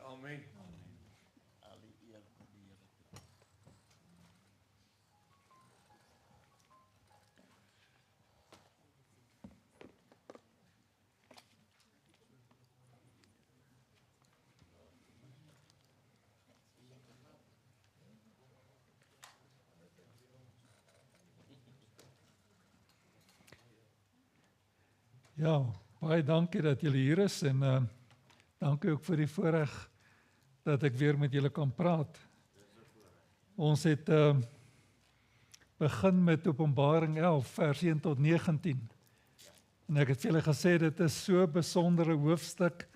Amen. Al die eer kom die Here toe. Ja, baie dankie dat julle hier is en dankie ook vir die voorreg dat ek weer met julle kan praat. Ons het begin met Openbaring 11 vers 1 tot 19. En ek het vir julle gesê dit is so 'n besondere hoofstuk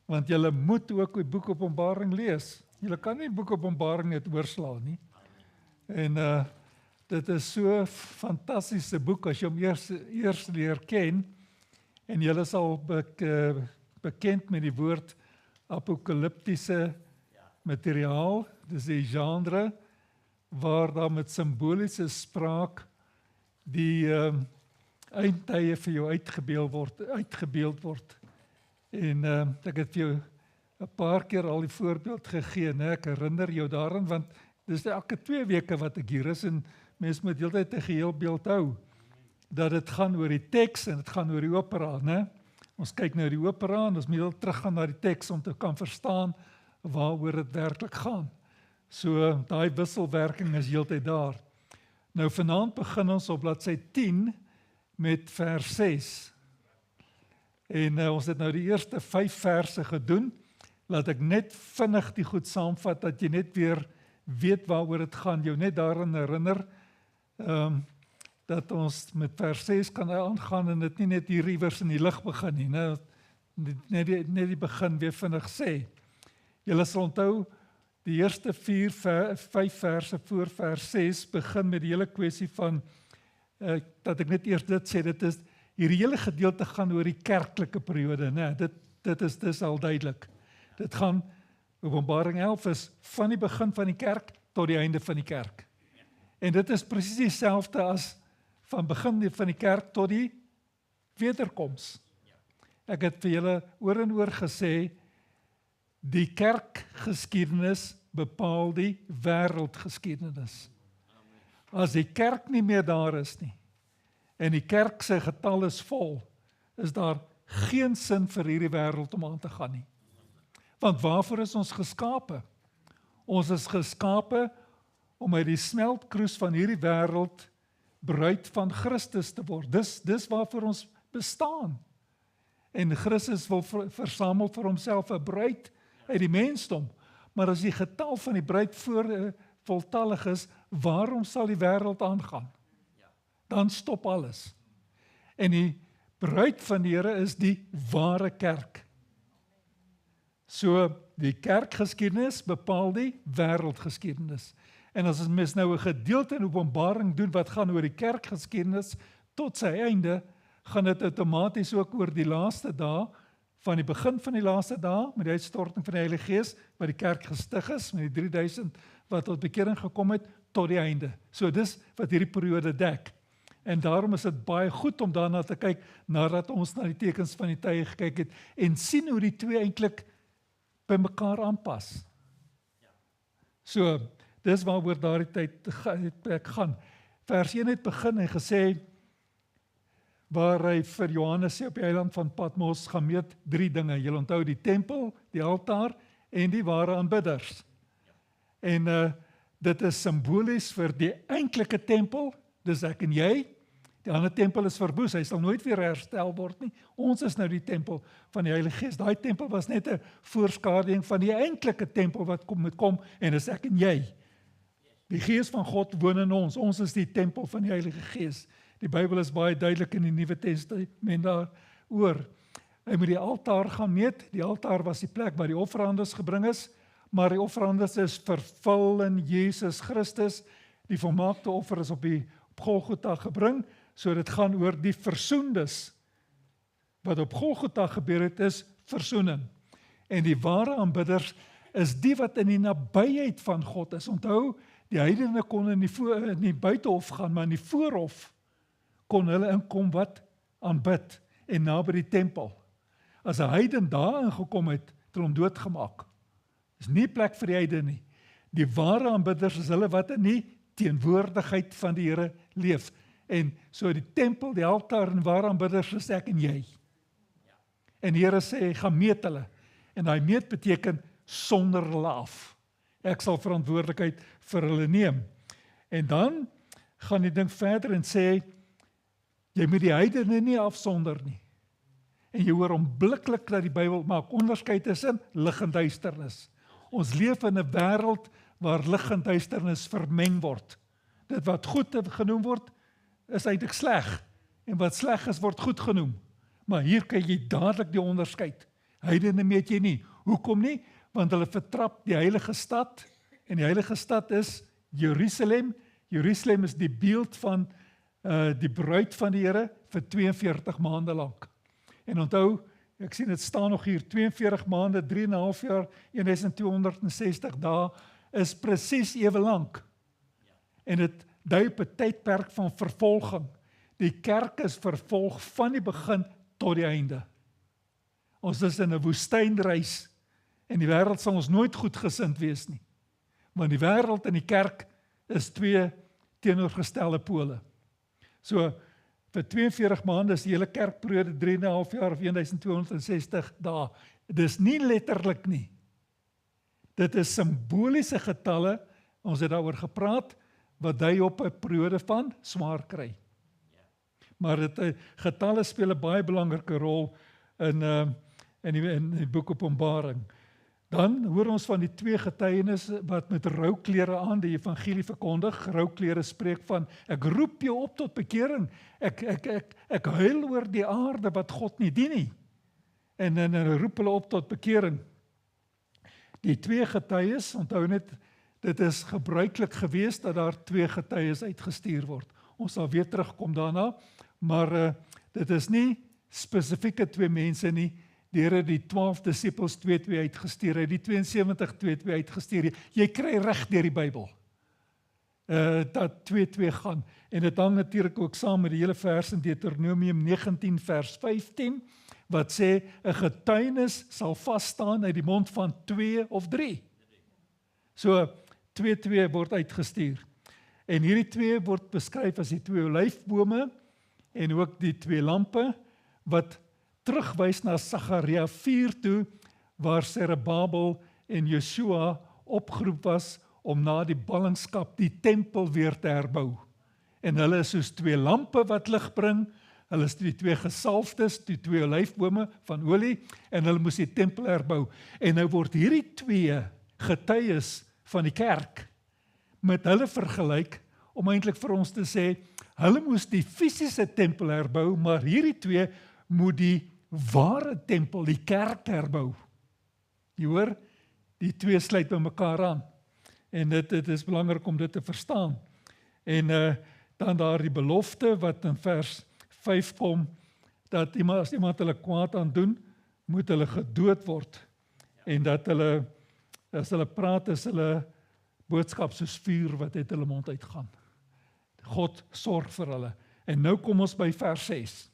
want julle moet ook die boek Openbaring lees. Julle kan nie die boek Openbaring net oorslaan nie. En dit is so 'n fantastiese boek as jy hom eers leer ken. En julle sal bekend met die woord apokaliptiese materiaal, dis die genre waar daar met simboliese spraak die eindtye vir jou uitgebeeld word. En ek het vir jou 'n paar keer al die voorbeeld gegee, né? Ek herinner jou daaraan, want dis elke 2 weke wat ek hier is en mense moet heeltyd 'n geheel beeld hou. Dat dit gaan oor die teks en dit gaan oor die opera, né? Ons kyk nou die opera en ons moet heel teruggaan na die teks om te kan verstaan waaroor dit werklik gaan. So daai wisselwerking is heeltyd daar. Nou vanaand begin ons op bladsy 10 met vers 6. En ons het nou die eerste 5 verse gedoen. Laat ek net vinnig die goed saamvat dat jy net weer weet waaroor dit gaan, jou net daaraan herinner. Dat ons met vers 6 kan aangaan en dit nie net hier iewers in die lig begin nie, net die begin weer vinnig sê. Julle sal onthou, die eerste 5 verse voor vers 6 begin met die hele kwessie van, dat ek net eers dit sê, dit is, hierdie hele gedeelte gaan oor die kerklike periode, né? Dit is al duidelik. Dit gaan, Openbaring 11 is van die begin van die kerk tot die einde van die kerk. En dit is presies dieselfde as van begin van die kerk tot die wederkoms. Ek het vir julle oor en oor gesê, die kerkgeskiedenis bepaal die wêreldgeskiedenis. As die kerk nie meer daar is nie, en die kerk se getal is vol, is daar geen sin vir hierdie wêreld om aan te gaan nie. Want waarvoor is ons geskape? Ons is geskape om uit die smeltkroes van hierdie wêreld bruid van Christus te word. Dis waarvoor ons bestaan. En Christus wil versamel vir homself 'n bruid uit die mensdom. Maar as die getal van die bruid voltallig is, waarom sal die wêreld aangaan? Dan stop alles. En die bruid van die Here is die ware kerk. So die kerkgeskiedenis bepaal die wêreldgeskiedenis. En as mens nou 'n gedeelte in Openbaring doen wat gaan oor die kerkgeskiedenis tot sy einde, gaan dit outomaties ook oor die laaste dae, van die begin van die laaste dae, met die uitstorting van die Heilige Gees, wat die kerk gestig is, met die 3000 wat tot bekering gekom het, tot die einde. So dis wat hierdie periode dek. En daarom is dit baie goed om daarna te kyk, nadat ons na die tekens van die tye gekyk het, en sien hoe die twee eintlik by mekaar aanpas. So, dis waaroor daardie tyd gaan. Vers 1 het begin en gesê, waar hy vir Johannes sê op die eiland van Patmos gaan meet 3 dinge. Jy onthou die tempel, die altaar en die ware aanbidders. En dit is simbolies vir die eintlike tempel, dis ek en jy. Die ander tempel is verwoes, hy sal nooit weer herstel word nie. Ons is nou die tempel van die Heilige Gees. Daai tempel was net 'n voorskaduwing van die eintlike tempel wat moet kom, en dis ek en jy. Die Gees van God woon in ons. Ons is die tempel van die Heilige Gees. Die Bybel is baie duidelik in die Nuwe Testament daaroor. Hy moet die altaar gaan meet. Die altaar was die plek waar die offerandes gebring is, maar die offerandes is vervul in Jesus Christus. Die volmaakte offer is op Golgotha gebring, so dit gaan oor die versoendes. Wat op Golgotha gebeur het, is versoening. En die ware aanbidders is die wat in die nabyheid van God is. Onthou, die heidene kon in die buitehof gaan, maar in die voorhof kon hulle inkom wat aanbid en naby die tempel. As 'n heiden daar ingekom het, het hulle hom doodgemaak. Dis nie plek vir die heidene nie. Die ware aanbidders is hulle wat in die teenwoordigheid van die Here leef. En so die tempel, die altaar en ware aanbidders is ek en jy. En die Here sê, gaan meet hulle. En daai meet beteken sonder hulle af. Ek sal verantwoordelikheid vir hulle neem. En dan gaan die ding verder en sê, jy moet die heidene nie afsonder nie. En jy hoor onmiddellik dat die Bybel maak onderskeid tussen lig en duisternis. Ons leef in 'n wêreld waar lig en duisternis vermeng word. Dit wat goed genoem word, is eintlik sleg. En wat sleg is, word goed genoem. Maar hier kan jy dadelik die onderskeid. Heidene meet jy nie. Hoekom nie? Want hulle vertrap die heilige stad. En die heilige stad is Jerusalem. Jerusalem is die beeld van die bruid van die Here vir 42 maande lank. En onthou, ek sien dit staan nog hier, 42 maande, 3,5 jaar, 1260 dae, is presies ewe lank. En dit dui op 'n tydperk van vervolging. Die kerk is vervolg van die begin tot die einde. Ons is in 'n woestynreis, en die wêreld sal ons nooit goedgesind wees nie. Want die wêreld en die kerk is twee teenoorgestelde pole. So, vir 42 maande is die hele kerkperiode 3,5 jaar of 1260 dae. Dis nie letterlik nie. Dit is simboliese getalle, ons het daaroor gepraat, wat dui op 'n periode van swaar kry. Maar getalle speel 'n baie belangrike rol in die boek Openbaring. Dan hoor ons van die twee getuienisse wat met rouklere aan die evangelie verkondig. Rouklere spreek van, ek roep jou op tot bekering. Ek huil oor die aarde wat God nie dien nie. En roep hulle op tot bekering. Die twee getuies, onthou net, dit is gebruiklik gewees dat daar twee getuies uitgestuur word. Ons sal weer terugkom daarna, maar dit is nie spesifieke twee mense nie. Die Here het die 12 disippels 2-2 uitgestuur, hy het die 72 2-2 uitgestuur. Jy kry reg deur die Bybel. Dat 2-2 gaan. En dit hang natuurlik ook saam met die hele vers in Deuteronomium 19 vers 15, wat sê, 'n getuienis sal vas staan uit die mond van 2 of 3. So, 2-2 word uitgestuur. En hierdie twee word beskryf as die twee olyfbome, en ook die twee lampe, wat terugwys na Sagaria 4 toe, waar Zerubbabel en Joshua opgeroep was om na die ballingskap die tempel weer te herbou. En hulle is soos twee lampe wat lig bring, hulle is die twee gesalfdes, die twee olyfbome van olie, en hulle moes die tempel herbou. En nou word hierdie twee getuies van die kerk met hulle vergelyk, om eintlik vir ons te sê, hulle moes die fisiese tempel herbou, maar hierdie twee moet die ware tempel, die kerk herbou. Jy hoor, die twee sluit by mekaar aan. En dit is belangrik om dit te verstaan. En dan daar die belofte wat in vers 5 kom, dat as iemand hulle kwaad aan doen, moet hulle gedood word. En dat hulle, as hulle praat, is hulle boodskap soos vuur wat uit hulle mond uitgaan. God sorg vir hulle. En nou kom ons by vers 6.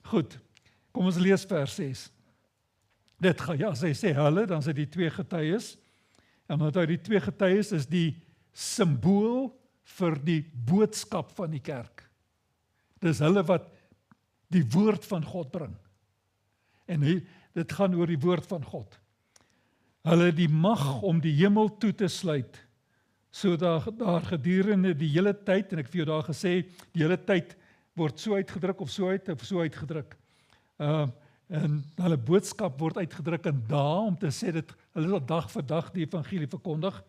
Goed, kom ons lees vers 6. Dit gaan, as hy sê hulle, dan is dit die twee getuies. En onthou, die twee getuies is die simbool vir die boodskap van die kerk. Dis hulle wat die woord van God bring. En dit gaan oor die woord van God. Hulle die mag om die hemel toe te sluit, so daar gedurende die hele tyd, en ek vir jou daar gesê, die hele tyd word so uitgedruk of so uitgedruk. En hulle boodskap word uitgedruk in dae, om te sê dat hulle sal dag vir dag die evangelie verkondig.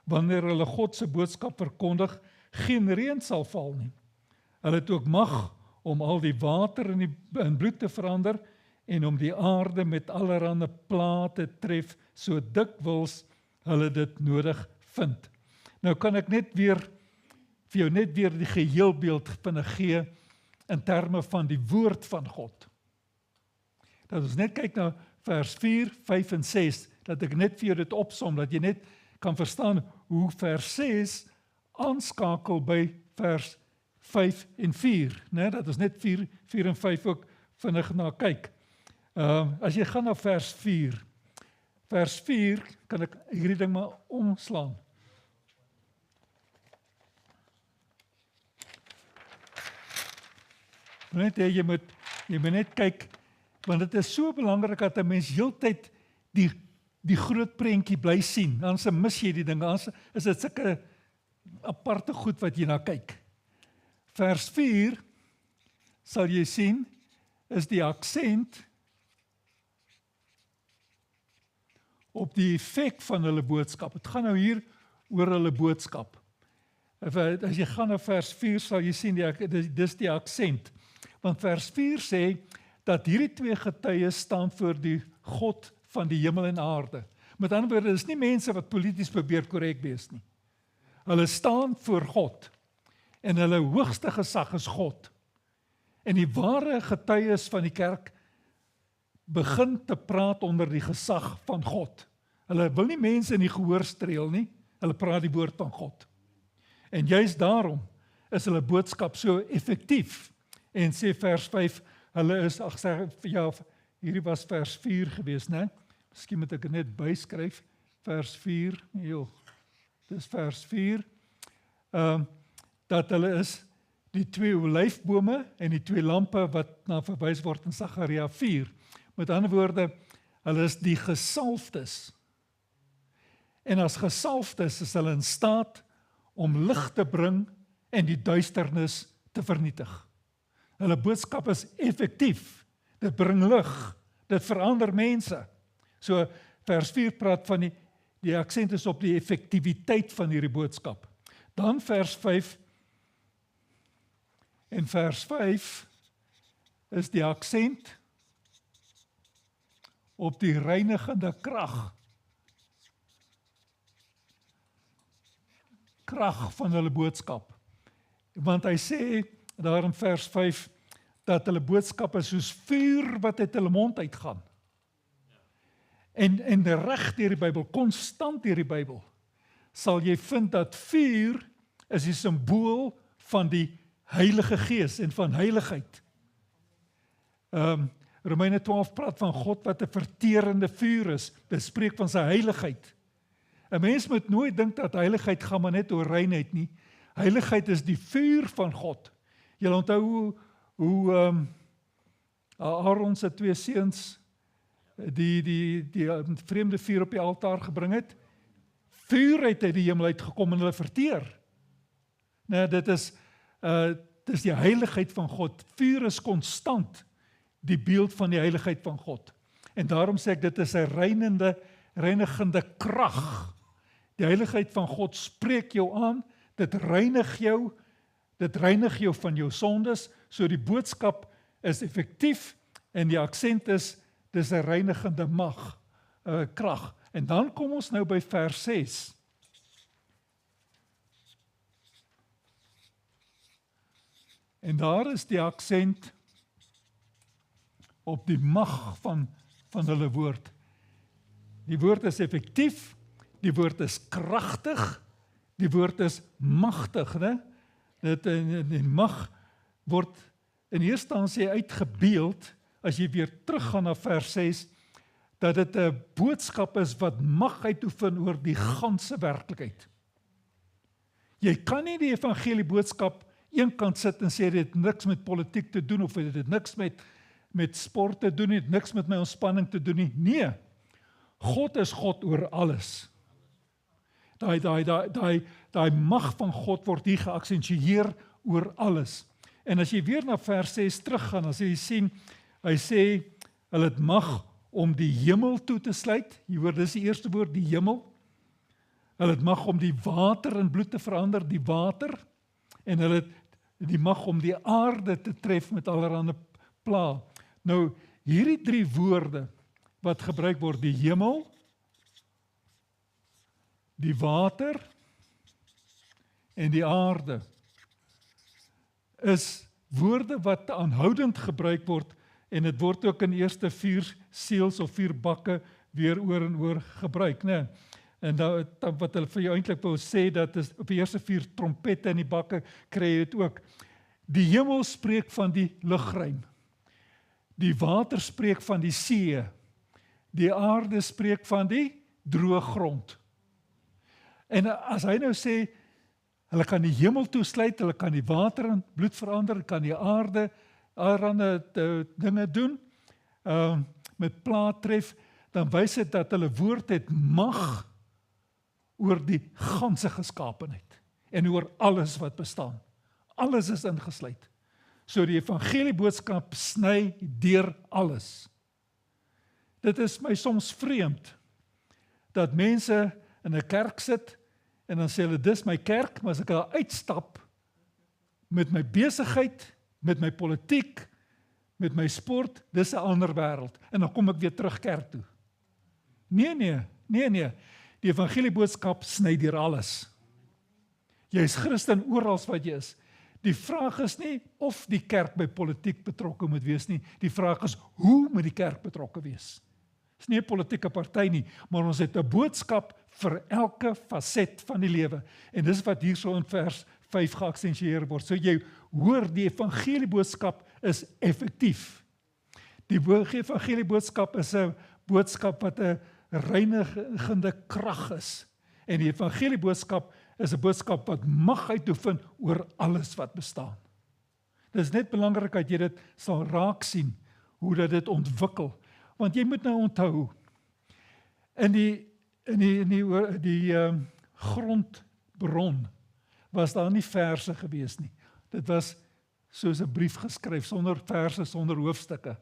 Wanneer hulle God se boodskap verkondig, geen reën sal val nie. Hulle het ook mag om al die water in bloed te verander, en om die aarde met allerhande plaae te tref, so dikwels hulle dit nodig vind. Nou kan ek vir jou net weer die geheelbeeld gee, in terme van die woord van God. Dat ons net kyk na vers 4, 5 en 6, dat ek net vir jou dit opsom, dat jy net kan verstaan hoe vers 6 aanskakel by vers 5 en 4, né? Dat ons net 4 en 5 ook vinnig na kyk. As jy gaan na vers 4, vers 4, kan ek hierdie ding maar omslaan. Net jy moet net kyk, want dit is so belangrik dat 'n mens heeltyd die groot prentjie bly sien, anders mis jy die ding, anders is dit sulke aparte goed wat jy na kyk. Vers 4, sal jy sien, is die aksent op die effek van hulle boodskap. Het gaan nou hier oor hulle boodskap. As jy gaan na vers 4, sal jy sien, dis die aksent. Want vers 4 sê, dat hierdie twee getuies staan voor die God van die hemel en aarde. Met ander woorde, dis nie mense wat polities probeer korrek wees nie. Hulle staan voor God, en hulle hoogste gesag is God. En die ware getuies van die kerk begin te praat onder die gesag van God. Hulle wil nie mense in die gehoor streel nie, hulle praat die woord van God. En juist daarom is hulle boodskap so effektief. En sê vers 5, hulle is, hierdie was vers 4 gewees, né? Miskien moet ek dit net byskryf, vers 4, dis vers 4, dat hulle is die twee olyfbome en die twee lampe wat na verwys word in Sagaria 4. Met ander woorde, hulle is die gesalfdes. En as gesalfdes is hulle in staat om lig te bring en die duisternis te vernietig. Hulle boodskap is effektief, dit bring lig, dit verander mense. So vers 4 praat van die aksent is op die effektiwiteit van hierdie boodskap. Dan vers 5, en vers 5 is die aksent op die reinigende krag van hulle boodskap. Want hy sê daar in vers 5 dat hulle boodskap is soos vuur wat uit hulle mond uitgaan. En reg deur die Bybel, konstant deur die Bybel, sal jy vind dat vuur is die simbool van die Heilige Gees en van heiligheid. Romeine 12 praat van God wat 'n verterende vuur is, dit spreek van sy heiligheid. 'n Mens moet nooit dink dat heiligheid gaan maar net oor reinheid nie. Heiligheid is die vuur van God. Jy onthou hoe Aaron se twee seuns die vreemde vuur op die altaar gebring het. Vuur uit die hemel uitgekom en hulle verteer. Nee, dit is die heiligheid van God. Vuur is konstant die beeld van die heiligheid van God. En daarom sê ek, dit is 'n reinigende krag. Die heiligheid van God spreek jou aan, dit reinig jou van jou sondes, so die boodskap is effektief en die aksent is, dis 'n reinigende krag. En dan kom ons nou by vers 6. En daar is die aksent op die mag van hulle woord. Die woord is effektief, die woord is kragtig, die woord is magtig, né? Die mag word in eerste instansie uitgebeeld, as jy weer teruggaan na vers 6, dat dit 'n boodskap is wat mag uitoefen oor die ganse werklikheid. Jy kan nie die evangelie boodskap eenkant sit en sê dit het niks met politiek te doen, of dit het niks met sport te doen, het niks met my ontspanning te doen nie. Nee, God is God oor alles. Daai mag van God word hier geaksentueer oor alles. En as jy weer na vers 6 teruggaan, dan sê jy sien, hy sê, hulle het mag om die hemel toe te sluit. Jy hoor, dis die eerste woord, die hemel. Hulle het mag om die water in bloed te verander, die water. En hulle het die mag om die aarde te tref met allerhande pla. Nou, hierdie 3 woorde wat gebruik word, die hemel, die water en die aarde, is woorde wat aanhoudend gebruik word, en dit word ook in eerste 4 seels of 4 bakke weer oor en oor gebruik, né? En dan wat hulle vir jou eintlik wil sê, dat is op die eerste 4 trompette in die bakke kry jy dit ook. Die hemel spreek van die lugruim. Die water spreek van die see. Die aarde spreek van die droë grond. En as hy nou sê, hulle kan die hemel toesluit, hulle kan die water in bloed verander, kan die aarde, allerhande dinge doen, met plaat tref, dan wys dit dat hulle woord het mag oor die ganse geskaapenheid en oor alles wat bestaan. Alles is ingesluit. So die evangelieboodskap sny deur alles. Dit is my soms vreemd, dat mense in 'n kerk sit, en dan sê hulle, dis my kerk, maar as ek daar uitstap, met my besigheid, met my politiek, met my sport, dis 'n ander wêreld, en dan kom ek weer terug kerk toe. Nee, die evangelieboodskap sny deur alles. Jy is Christen oral wat jy is. Die vraag is nie of die kerk by politiek betrokke moet wees nie, die vraag is, hoe moet die kerk betrokke wees? Het is nie 'n politieke party nie, maar ons het 'n boodskap vir elke faset van die lewe. En dis wat hierso in vers 5 geaksensieer word. So jy hoor, die evangelieboodskap is effektief. Die evangelieboodskap is 'n boodskap wat 'n reinigende krag is. En die evangelieboodskap is 'n boodskap wat mag uitoefen oor alles wat bestaan. Dit is net belangrik dat jy dit sal raak sien, hoe dat dit ontwikkel. Want jy moet nou onthou, in die grondbron was daar nie verse gewees nie. Dit was soos 'n brief geskryf, sonder verse, sonder hoofstukke.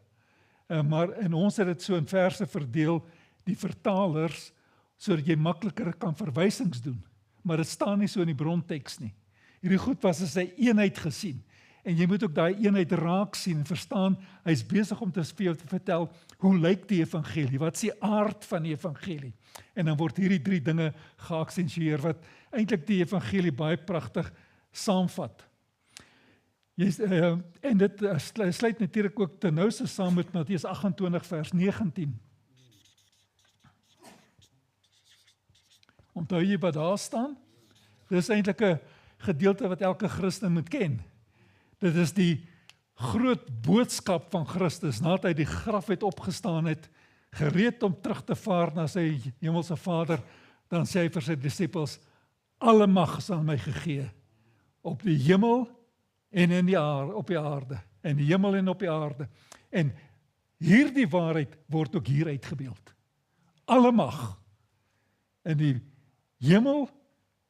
En ons het dit so in verse verdeel, die vertalers, sodat jy makliker kan verwysings doen. Maar dit staan nie so in die bronteks nie. Hierdie goed was as 'n eenheid gesien. En jy moet ook daai eenheid raak sien en verstaan, hy is besig om vir jou te vertel, hoe lyk die evangelie, wat is die aard van die evangelie. En dan word hierdie 3 dinge geaksensieer, wat eintlik die evangelie baie pragtig saamvat. En dit sluit natuurlik ook ten nouste saam met Matteus 28 vers 19. Onthou jy wat daar staan? Dit is eintlik 'n gedeelte wat elke Christen moet ken. Dit is die groot boodskap van Christus, nadat hy die graf het opgestaan het, gereed om terug te vaar na sy hemelse Vader, dan sê hy vir sy disippels, alle mag is aan my gegee, op die hemel en op die aarde, en die hemel en op die aarde. En hierdie waarheid word ook hier uitgebeeld. Alle mag in die hemel,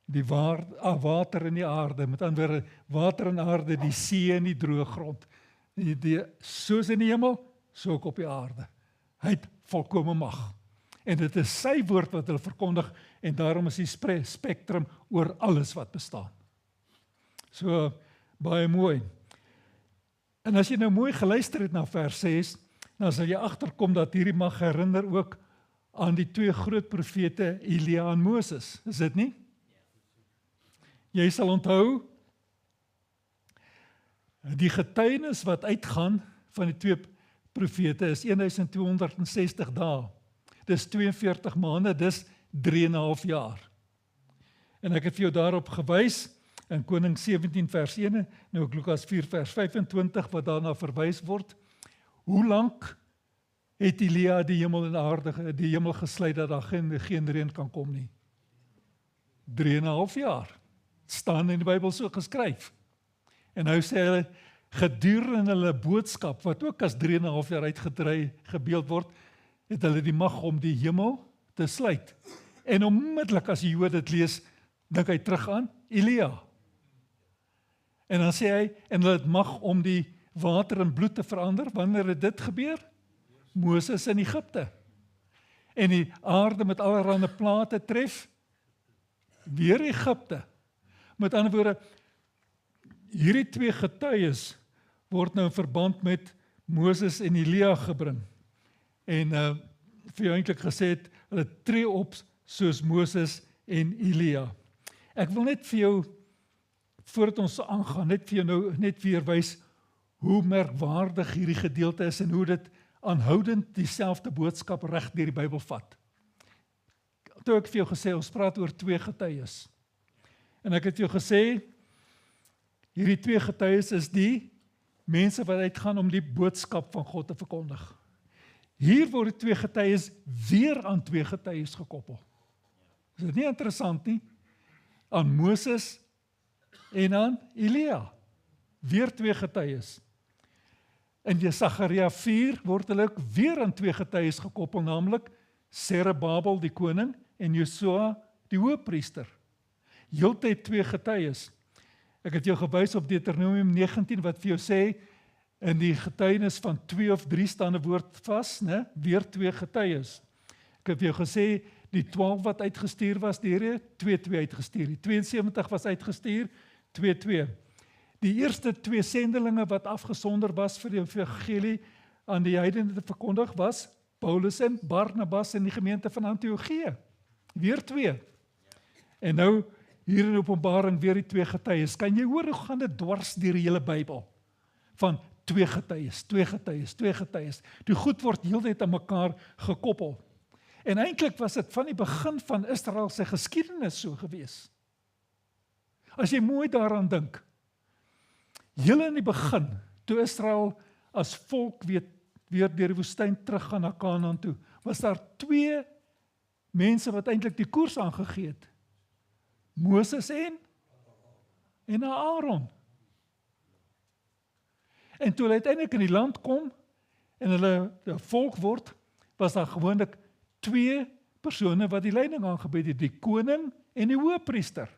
die water in die aarde, met ander woorde, water en aarde, die see en die droë grond. Soos in die hemel, so ook op die aarde. Hy het volkome mag. En dit is sy woord wat hulle verkondig, en daarom is die spektrum oor alles wat bestaan. So, baie mooi. En as jy nou mooi geluister het na vers 6, dan sal jy agterkom dat hierdie mag herinner ook aan die 2 groot profete, Elia en Moses. Is dit nie? Jy sal onthou, die getuienis wat uitgaan van die 2 profete is 1260 dae. Dis 42 maande, dis 3,5 jaar. En ek het vir jou daarop gewys, in Koning 17 vers 1, nou ook Lukas 4 vers 25, wat daarna verwys word. Hoe lank het Elia die hemel en aarde, die hemel gesluit, dat daar geen reën kan kom nie? 3,5 jaar. Staan in die Bybel so geskryf. En nou sê hulle, gedurende hulle boodskap, wat ook as 3,5 jaar uitgebeeld word, het hulle die mag om die hemel te sluit. En onmiddellik as die Jood dit lees, dink hy terug aan Elia. En dan sê hy, en hulle het mag om die water in bloed te verander. Wanneer het dit gebeur? Moses in Egipte. En die aarde met allerlei plate tref, weer Egipte. Met ander woorde, hierdie 2 getuies word nou in verband met Moses en Elia gebring. En vir jou eintlik gesê het, hulle tree op soos Moses en Elia. Ek wil net vir jou, voordat ons aangaan, net vir jou nou net weer wys hoe merkwaardig hierdie gedeelte is en hoe dit aanhoudend dieselfde boodskap reg deur die Bybel vat. Toe ek vir jou gesê, ons praat oor 2 getuies. En ek het vir jou gesê, hierdie 2 getuies is die mense wat uitgaan om die boodskap van God te verkondig. hier word die twee getuies weer aan twee getuies gekoppel. Is dit nie interessant nie? Aan Moses en aan Elia. Weer twee getuies. In Sagaria 4 word hulle ook weer aan twee getuies gekoppel, naamlik Serubabel die koning en Josua die hoëpriester. Heeltyd twee getuies. Ek het jou gewys op Deuteronomium 19 wat vir jou sê, in die getuienis van 2 of 3 staan 'n woord vas, né? Weer twee getuies. Ek het vir jou gesê, die 12 wat uitgestuur was, die Here 2 uitgestuur. Die 72 was uitgestuur, 2. Die eerste 2 sendelinge wat afgesonder was vir die evangelie aan die heidene te verkondig was Paulus en Barnabas in die gemeente van Antiochië. Weer 2. En nou hier in Openbaring weer die twee getuies. Kan jy hoor hoe gaan dit dwars deur die hele Bybel? Van twee getuies. Die goed word heeltyd aan mekaar gekoppel. En eintlik was dit van die begin van Israel se geskiedenis so gewees. As jy mooi daaraan dink, heel in die begin, toe Israel as volk weer deur die woestyn teruggaan na Kanaan toe, was daar 2 mense wat eintlik die koers aangegee het. Moses en Aaron. En toe hulle uiteindelik in die land kom en hulle 'n volk word, was daar gewoonlik 2 persone wat die leiding aangebied het, die koning en die hoëpriester.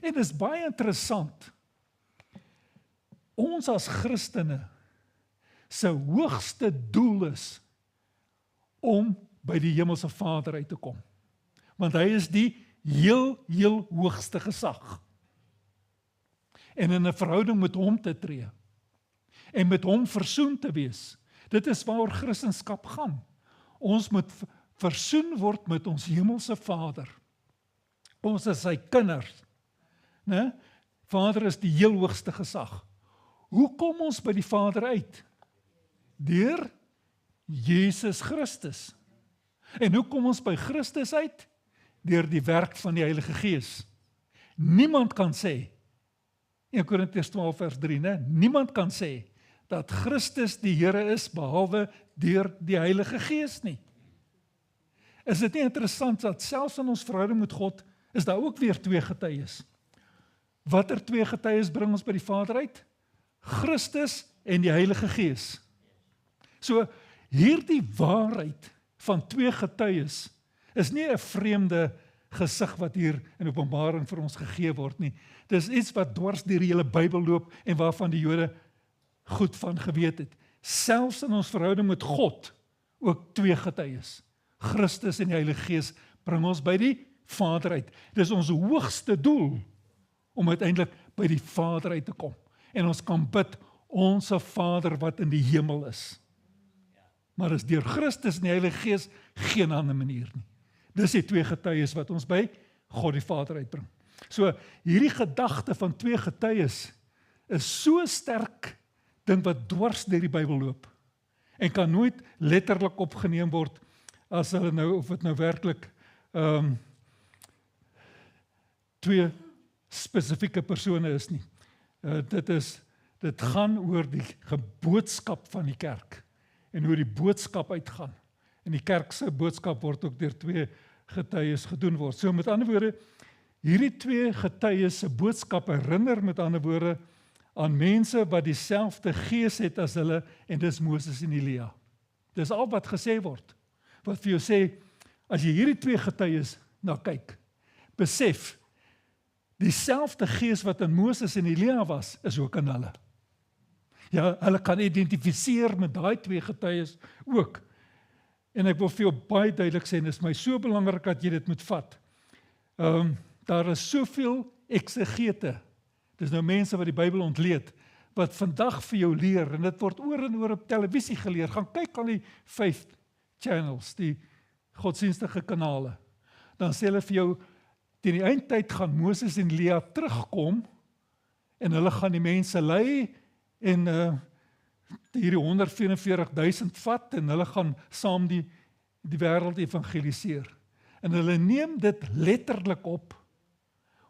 En dit is baie interessant. Ons as Christene se hoogste doel is om by die hemelse Vader uit te kom. Want hy is die heel hoogste gesag. En in 'n verhouding met hom te tree. En met hom versoen te wees. Dit is waaroor Christendom gaan. Ons moet versoen word met ons hemelse Vader. Ons is sy kinders. Né? Vader is die heel hoogste gesag. Hoe kom ons by die Vader uit? Deur Jesus Christus. En hoe kom ons by Christus uit? Deur die werk van die Heilige Gees. Niemand kan sê, 1 Korintiërs 12 vers 3, né? Niemand kan sê dat Christus die Here is behalwe deur die Heilige Gees nie. Is dit nie interessant dat selfs in ons verhouding met God is daar ook weer 2 getuies? Watter 2 getuies bring ons by die Vader uit? Christus en die Heilige Gees. So hierdie waarheid van 2 getuies is nie 'n vreemde gesig wat hier in Openbaring vir ons gegee word nie. Dis iets wat dwars deur die hele Bybel loop en waarvan die Jode goed van geweet het. Selfs in ons verhouding met God ook 2 getuies. Christus en die Heilige Gees bring ons by die Vader uit. Dis ons hoogste doel om uiteindelik by die Vader uit te kom. En ons kan bid, onsse Vader wat in die hemel is. Maar is deur Christus en die Heilige Gees geen ander manier nie. Dis die 2 getuies wat ons by God die Vader uitbring. So hierdie gedagte van 2 getuies is so sterk ding wat dwars deur die Bybel loop en kan nooit letterlik opgeneem word as hulle nou, of dit nou werklik 2 spesifieke persone is nie. Dit gaan oor die boodskap van die kerk en hoe die boodskap uitgaan. En die kerk se boodskap word ook deur 2 getuies gedoen word. So met ander woorde, hierdie 2 getuies se boodskap herinner met ander woorde aan mense wat dieselfde gees het as hulle en dis Moses en Elia. Dis al wat gesê word. Wat vir jou sê, as jy hierdie 2 getuies na kyk, besef, dieselfde gees wat in Moses en Elia was, is ook in hulle. Ja, hulle kan identifiseer met daai 2 getuies ook. En ek wil vir jou baie duidelik sê, en dit is my so belangrik dat jy dit moet vat. Daar is soveel eksegete, dis nou mense wat die Bybel ontleed, wat vandag vir jou leer, en dit word oor en oor op televisie geleer, gaan kyk aan die 5 channels, die godsdienstige kanale, dan sê hulle vir jou, teen die eindtyd gaan Moses en Elia terugkom, en hulle gaan die mense lei, en hierdie 144,000 vat, en hulle gaan saam die wêreld evangeliseer. En hulle neem dit letterlik op,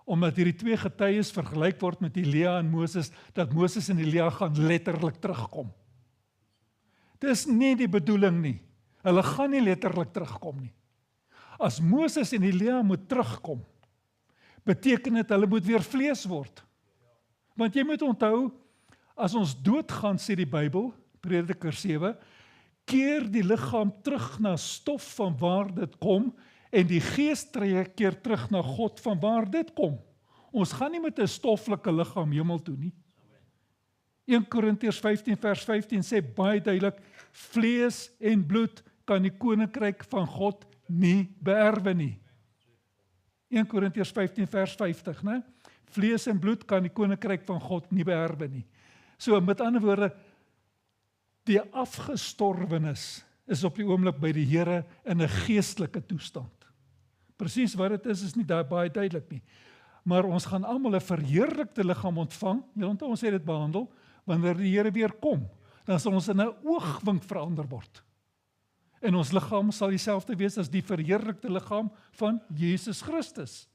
omdat hierdie 2 getuies vergelyk word met Elia en Moses, dat Moses en Elia gaan letterlik terugkom. Dis nie die bedoeling nie. Hulle gaan nie letterlik terugkom nie. As Moses en Elia moet terugkom, beteken dit hulle moet weer vlees word. Want jy moet onthou, as ons doodgaan, sê die Bybel, Prediker 7, keer die liggaam terug na stof van waar dit kom, en die gees keer terug na God van waar dit kom. Ons gaan nie met 'n stoffelike liggaam hemel toe nie. 1 Korintiërs 15 vers 15 sê baie duidelik, vlees en bloed kan die koninkryk van God nie beerwe nie. 1 Korintiërs 15 vers 50, né? Vlees en bloed kan die koninkryk van God nie beerwe nie. So met ander woorde, die afgestorwenes is op die oomblik by die Here in 'n geestelike toestand. Presies wat dit is nie daar baie duidelik nie. Maar ons gaan almal 'n verheerlikte liggaam ontvang. Julle onthou ons het dit behandel, wanneer die Here weer kom, dan sal ons in 'n oogwink verander word. En ons liggaam sal dieselfde wees as die verheerlikte liggaam van Jesus Christus.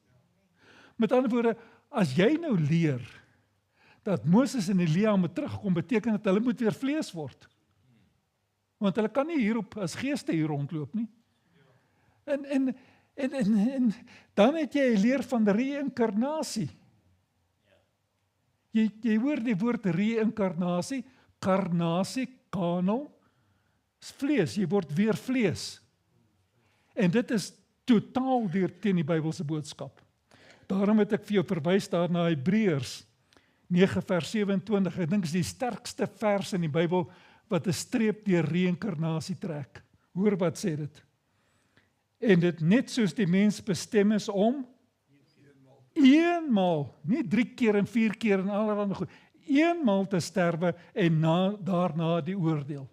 Met ander woorde, as jy nou leer dat Moses en Elia moet terugkom, beteken dat hulle moet weer vlees word. Want hulle kan nie hierop as geeste hier rondloop nie. En dan het jy leer van reïnkarnasie. Jy hoor die woord reïnkarnasie, karnasie, kanal, vlees, jy word weer vlees. En dit is totaal deur teen die Bybelse boodskap. Daarom het ek vir jou verwys daar na Hebreërs 9 vers 27. Ek dink is die sterkste vers in die Bybel wat 'n streep deur reïnkarnasie trek. Hoor wat sê dit. En dit net soos die mens bestem is om eenmaal, nie 3 keer en 4 keer en allerhande goed, eenmaal te sterwe en daarna die oordeel.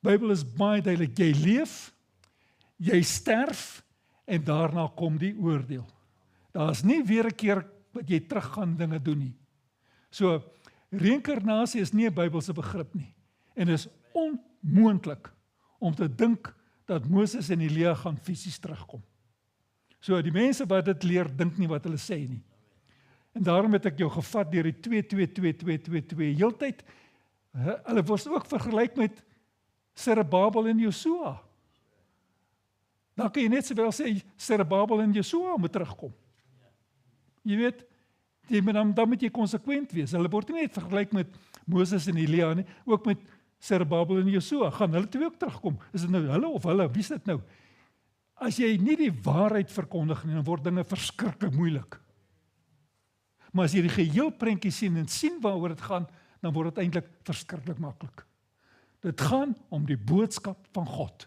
Bybel is baie duidelik, jy leef, jy sterf en daarna kom die oordeel. Daar is nie weer 'n keer wat jy terug gaan dinge doen nie. So, reïnkarnasie is nie 'n Bybelse begrip nie. En is onmoontlik om te dink dat Moses en Elia gaan fisies terugkom. So, die mense wat dit leer, dink nie wat hulle sê nie. En daarom het ek jou gevat deur die 2-2-2-2-2-2 heeltyd. Hulle was ook vergelyk met Zerubbabel en Josua. Dan kan jy net sowel sê Zerubbabel en Josua moet terugkom. Jy weet, dan moet jy konsekwent wees. Hulle word nie net vergelyk met Moses en Elia nie, ook met Zerubbabel en Josua. Gaan hulle twee ook terugkom? Is dit nou hulle of hulle? Wie is dit nou? As jy nie die waarheid verkondig nie, dan word dinge verskriklik moeilik. Maar as jy die geheel prentjie sien en sien waaroor dit gaan, dan word dit eintlik verskriklik maklik. Dit gaan om die boodskap van God.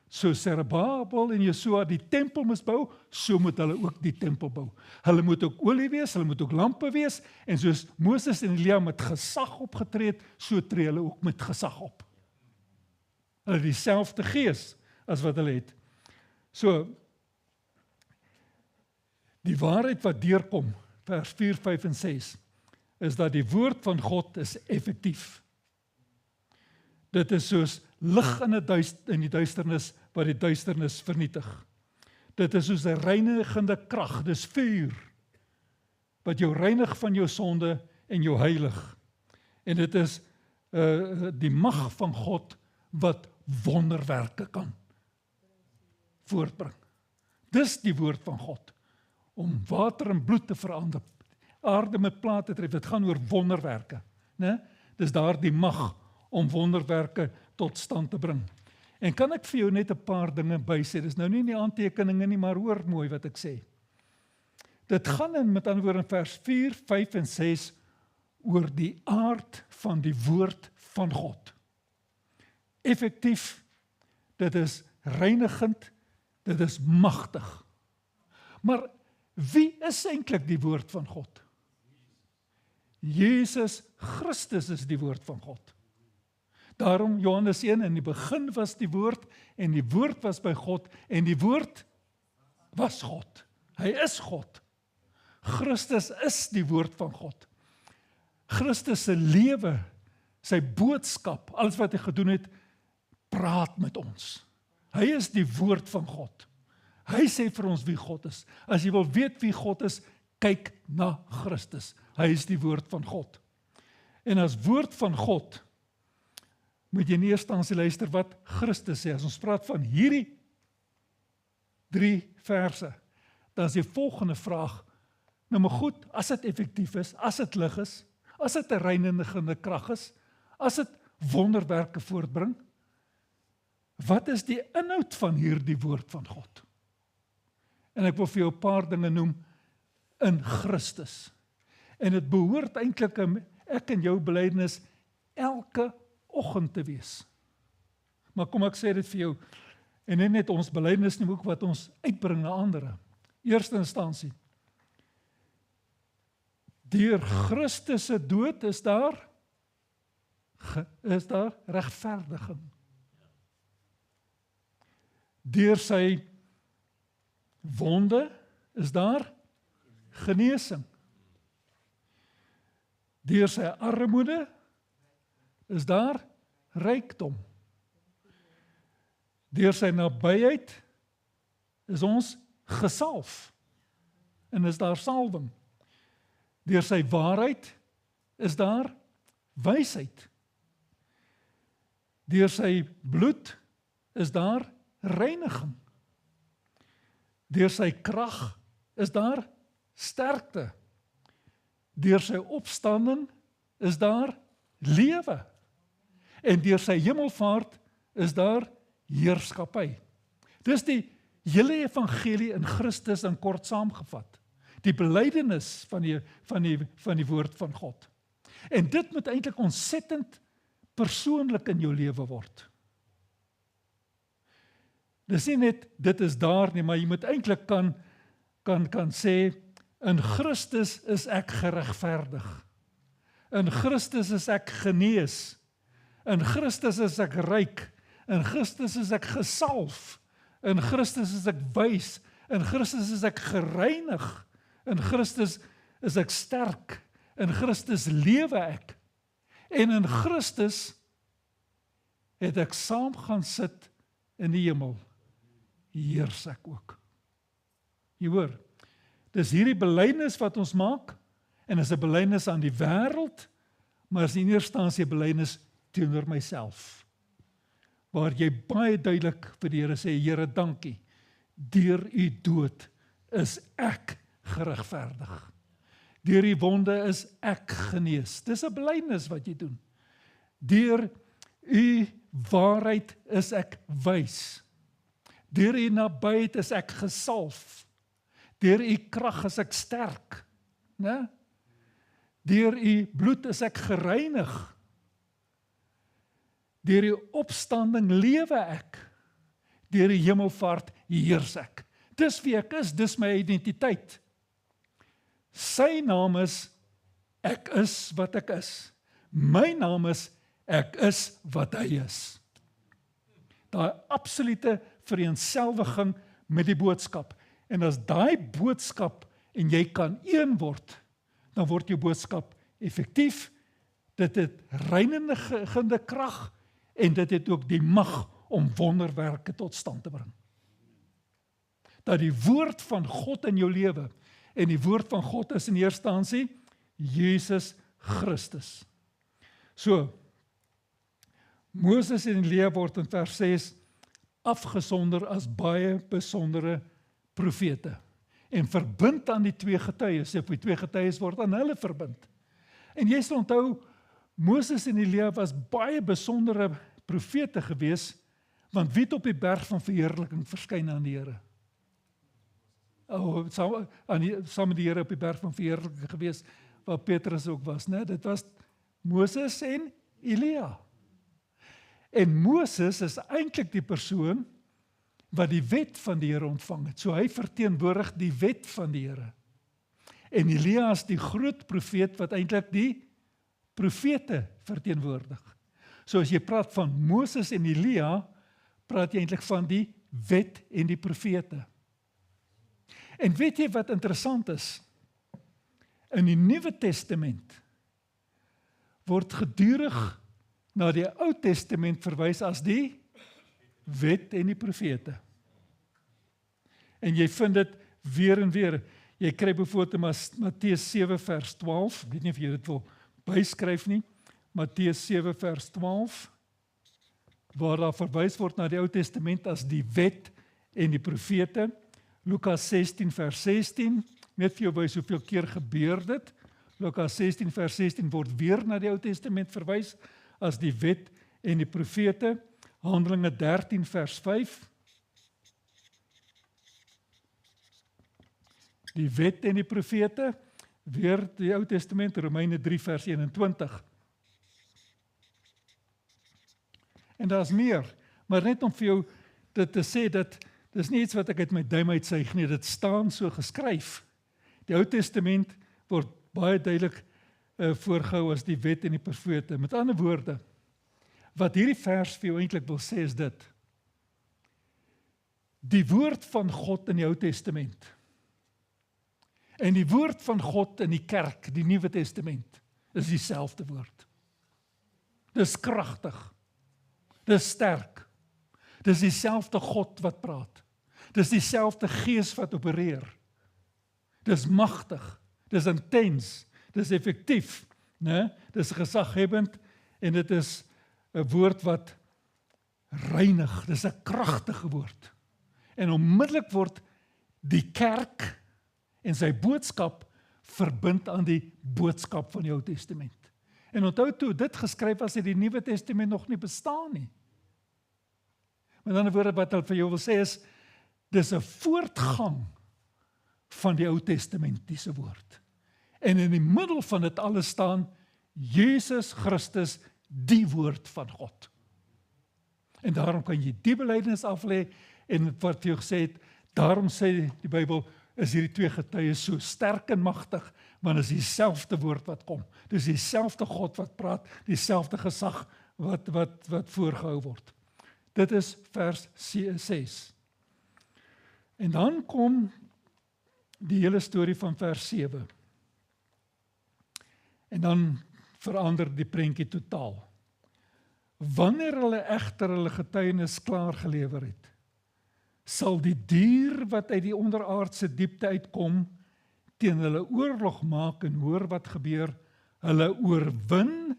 So Zerubbabel en Josua die tempel moes bou, so moet hulle ook die tempel bou. Hulle moet ook olie wees, hulle moet ook lampe wees, en soos Moses en Elia met gesag opgetree het, so tree hulle ook met gesag op. Hulle het dieselfde gees as wat hulle het. So, die waarheid wat deurkom, vers 4, 5 en 6, is dat die woord van God is effektief. Dit is soos lig in die duisternis, wat die duisternis vernietig. Dit is soos 'n reinigende krag, dis vuur, wat jou reinig van jou sonde en jou heilig. En dit is die mag van God, wat wonderwerke kan voortbring. Dis die woord van God, om water in bloed te verander, aarde met plaat te tref, dit gaan oor wonderwerke. Né? Dis daar die mag om wonderwerke tot stand te bring. En kan ek vir jou net 'n paar dinge bysê, dis nou nie in die aantekeninge nie, maar hoor mooi wat ek sê. Dit gaan in, met ander woorde in vers 4, 5 en 6, oor die aard van die woord van God. Effektief, dit is reinigend, dit is magtig. Maar wie is eintlik die woord van God? Jesus Christus is die woord van God. Daarom Johannes 1, in die begin was die woord, en die woord was by God, en die woord was God. Hy is God. Christus is die woord van God. Christus se lewe, sy boodskap, alles wat hy gedoen het, praat met ons. Hy is die woord van God. Hy sê vir ons wie God is. As jy wil weet wie God is, kyk na Christus. Hy is die woord van God. En as woord van God, moet jy in eerste instansie luister wat Christus sê. As ons praat van hierdie 3 verse, dan is die volgende vraag, nou maar goed, as dit effektief is, as dit lig is, as dit 'n reinigende krag is, as dit wonderwerke voortbring, wat is die inhoud van hierdie woord van God? En ek wil vir jou 'n paar dinge noem in Christus. En dit behoort eintlik ek en jou belydenis elke oggend te wees. Maar kom ek sê dit vir jou, en nie net ons belydenis nie, ook wat ons uitbring na ander. Eerste instansie, deur Christus se dood is daar regverdiging. Deur sy wonde is daar genesing. Deur sy armoede is daar rykdom. Deur sy nabyheid is ons gesalf en is daar salwing. Deur sy waarheid is daar wysheid. Deur sy bloed is daar reiniging. Deur sy krag is daar sterkte. Deur sy opstanding is daar lewe. En deur sy hemelvaart is daar heerskappy. Dis die hele evangelie in Christus in kort saamgevat. Die belydenis van die woord van God. En dit moet eintlik ontsettend persoonlik in jou lewe word. Dis nie net dit is daar nie, maar jy moet eintlik kan sê, in Christus is ek geregverdig. In Christus is ek genees. In Christus is ek ryk. In Christus is ek gesalf. In Christus is ek wys. In Christus is ek gereinig. In Christus is ek sterk. In Christus lewe ek. En in Christus het ek saam gaan sit in die hemel. Heers ek ook. Jy hoor, dis hierdie belydenis wat ons maak, en is 'n belydenis aan die wêreld, maar is in eerste instansie 'n belydenis teenoor myself. Waar jy baie duidelik vir die Here sê, Here, dankie, deur u dood is ek geregverdig. Deur u wonde is ek genees. Dis 'n belydenis wat jy doen. Deur u waarheid is ek wys. Deur u nabyheid is ek gesalf. Deur u krag is ek sterk. Né? Deur u bloed is ek gereinig. Deur u opstanding lewe ek. Deur die hemelvaart heers ek. Dis wie ek is, dis my identiteit. Sy naam is, ek is wat ek is. My naam is, ek is wat hy is. Daai absolute vereenselwiging met die boodskap. En as daai boodskap en jy kan een word, dan word jou boodskap effektief, dit het reinigende krag, en dit het ook die mag om wonderwerke tot stand te bring. Dat die woord van God in jou lewe, en die woord van God is in eerste instansie Jesus Christus. So, Moses en Elia word in vers 6 afgesonder as baie besondere profete, en verbind aan die 2 getuies, of die 2 getuies word aan hulle verbind. En jy sal onthou, Moses en Elia was baie besondere profete gewees, want wie het op die berg van verheerliking verskyn aan die Here? Saam met die Here op die berg van verheerliking gewees, waar Petrus ook was, né? Dit was Moses en Elia. En Moses is eintlik die persoon wat die wet van die Here ontvang het. So hy verteenwoordig die wet van die Here. En Elia is die groot profeet wat eintlik die profete verteenwoordig. So as jy praat van Moses en Elia, praat jy eintlik van die wet en die profete. En weet jy wat interessant is? In die Nuwe Testament word gedurig na die Ou Testament verwys as die wet en die profete. En jy vind dit weer en weer. Jy kry byvoorbeeld in Matteus 7 vers 12, ek weet nie of jy dit wil byskryf nie, Matteus 7 vers 12, waar daar verwys word na die Ou Testament as die wet en die profete. Lukas 16 vers 16, net vir jou wys hoeveel keer gebeur dit. Lukas 16 vers 16 word weer na die Ou Testament verwys as die wet en die profete. Handelinge 13 vers 5. Die wet en die profete, weer die Ou Testament, Romeine 3 vers 21. En daar is meer, maar net om vir jou dit te sê, dat dis nie iets wat ek uit my duim uitsuig nie, dit staan so geskryf. Die Ou Testament word baie duidelik voorgehou as die wet en die profete. Met ander woorde, wat hierdie vers vir jou eintlik wil sê is dit. Die woord van God in die Ou Testament en die woord van God in die kerk, die Nuwe Testament, is dieselfde woord. Dis kragtig. Dis sterk. Dis dieselfde God wat praat. Dis dieselfde Gees wat opereer. Dis magtig. Dis intens. Dis effektief, né? Dis gesaghebend en dit is 'n woord wat reinig. Dis 'n kragtige woord. En onmiddellik word die kerk en sy boodskap verbind aan die boodskap van die Ou Testament. En onthou toe, dit geskryf as die Nuwe Testament nog nie bestaan nie. Met ander woorde wat ek vir jou wil sê is, dis 'n voortgang van die Ou Testamentiese woord. En in die middel van dit alles staan Jesus Christus, die woord van God. En daarom kan jy die belydenis aflê en wat jy gesê het, daarom sê die Bybel, is hierdie twee getuies so sterk en magtig, want is dieselfde woord wat kom. Dis dieselfde God wat praat, dieselfde gesag wat voorgehou word. Dit is vers 6. En dan kom die hele storie van vers 7. En dan verander die prentjie totaal. Wanneer hulle egter hulle getuienis klaar gelewer het, sal die dier wat uit die onderaardse diepte uitkom, teen hulle oorlog maak en hoor wat gebeur, hulle oorwin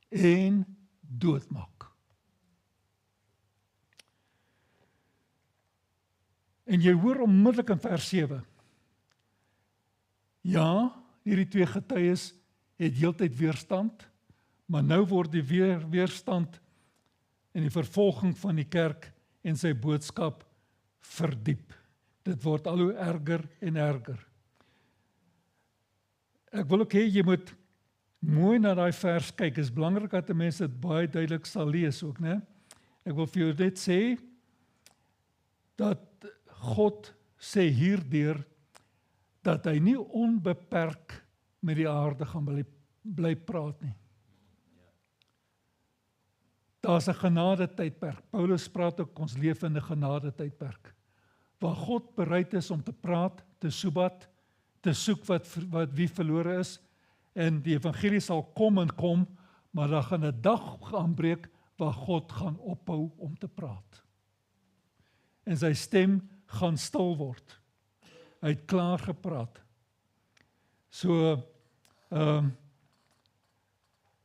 en doodmaak. En jy hoor onmiddellik in vers 7, ja, hierdie twee getuies het heeltyd weerstand, maar nou word die weerstand en die vervolging van die kerk en sy boodskap verdiep. Dit word al hoe erger en erger. Ek wil ook hê jy moet mooi na daai vers kyk. Dit is belangrik dat 'n mens dit baie duidelik sal lees ook, né? Ek wil vir jou dit sê dat God sê hierdeur dat hy nie onbeperk met die aarde gaan bly praat nie. Daar's 'n genadetydperk. Paulus praat ook, ons leef in 'n genadetydperk, waar God bereid is om te praat, te soebat, te soek wat wie verlore is, en die evangelie sal kom en kom, maar daar gaan 'n dag aanbreek waar God gaan ophou om te praat. En sy stem gaan stil word. Hy het klaar gepraat. So,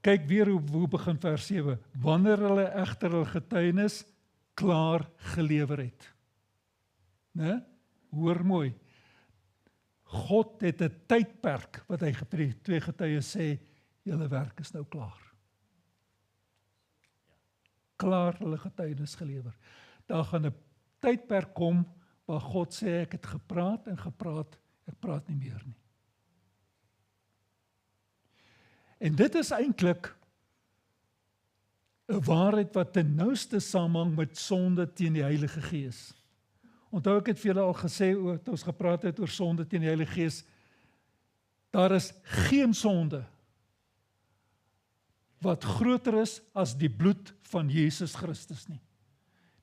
kyk weer hoe begin vers 7. Wanneer hulle egter hul getuienis klaar gelewer het. Né? Hoor mooi. God het 'n tydperk wat hy twee getuies sê, julle werk is nou klaar. Klaar hulle getuienis gelewer. Daar gaan 'n tydperk kom waar God sê, ek het gepraat en gepraat, ek praat nie meer nie. En dit is eintlik 'n waarheid wat ten nouste samehang met sonde teen die Heilige Gees. Onthou ek het vir julle al gesê, toe ons gepraat het oor sonde teen die Heilige Gees, daar is geen sonde wat groter is as die bloed van Jesus Christus nie.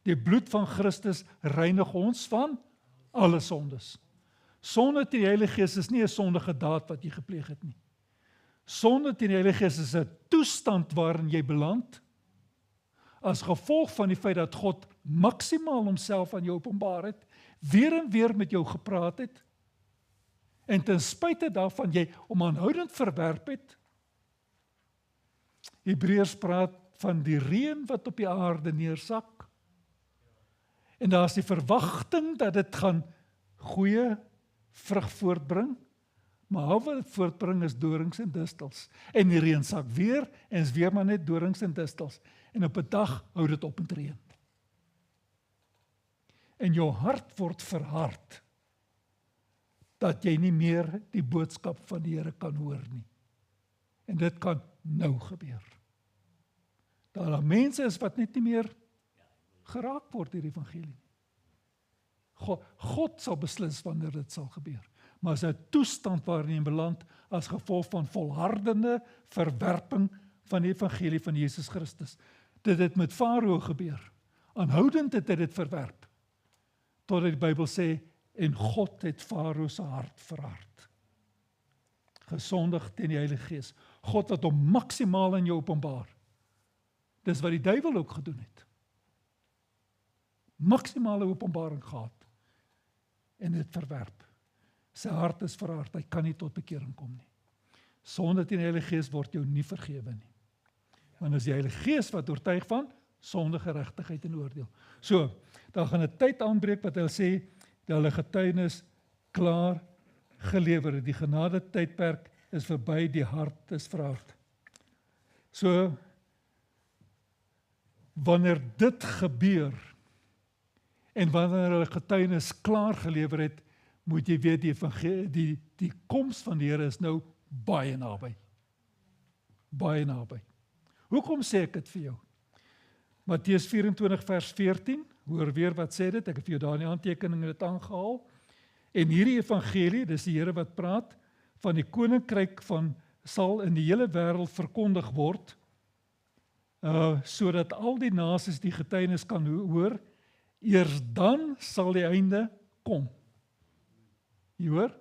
Die bloed van Christus reinig ons van alle sondes. Sonde teen die Heilige Gees is nie 'n sondige daad wat jy gepleeg het nie. Sonde teen die Heilige Gees is 'n toestand waarin jy beland, as gevolg van die feit dat God maksimaal homself aan jou openbaar het, weer en weer met jou gepraat het, en ten spyte daarvan jy hom aanhoudend verwerp het. Hebreërs praat van die reën wat op die aarde neersak. En daar is die verwagting dat dit gaan goeie vrug voortbring, maar wat dit voortbring is dorings en distels. En die reën sak weer, en is weer maar net dorings en distels. En op 'n dag hou dit op met reën. En jou hart word verhard, dat jy nie meer die boodskap van die Here kan hoor nie. En dit kan nou gebeur. Dat daar mense is wat net nie meer geraak word deur die evangelie. God sal beslis wanneer dit sal gebeur. Maar is 'n toestand waarin jy beland as gevolg van volhardende verwerping van die evangelie van Jesus Christus. Dit het met Farao gebeur. Aanhoudend het hy dit verwerp. Totdat die Bybel sê, en God het Farao se hart verhard. Gesondig teen die Heilige Gees. God wat hom maksimaal in jou openbaar. Dis wat die duiwel ook gedoen het. Maksimale openbaring gehad. En dit verwerp. Sy hart is verhard, hy kan nie tot bekering kom nie. Sonde teen die Heilige Gees word jou nie vergewe nie. Want is die Heilige Gees wat oortuig van sonde, geregtigheid en oordeel. So, dan gaan 'n tyd aanbreek wat hulle sê, dat hulle getuienis klaar gelewer het. Die genade tydperk is verby, die hart is verhard. So, wanneer dit gebeur, en wanneer hulle getuienis klaar gelewer het, moet jy weet, die koms van die Here is nou baie naby. Baie naby. Hoekom sê ek dit vir jou? Matteus 24 vers 14, hoor weer wat sê dit, ek het vir jou daar in die aantekeninge dit aangehaal. En hierdie evangelie, dis die Here wat praat, van die koninkryk sal in die hele wêreld verkondig word, sodat al die nasies die getuienis kan hoor, eers dan sal die einde kom. Jy hoor?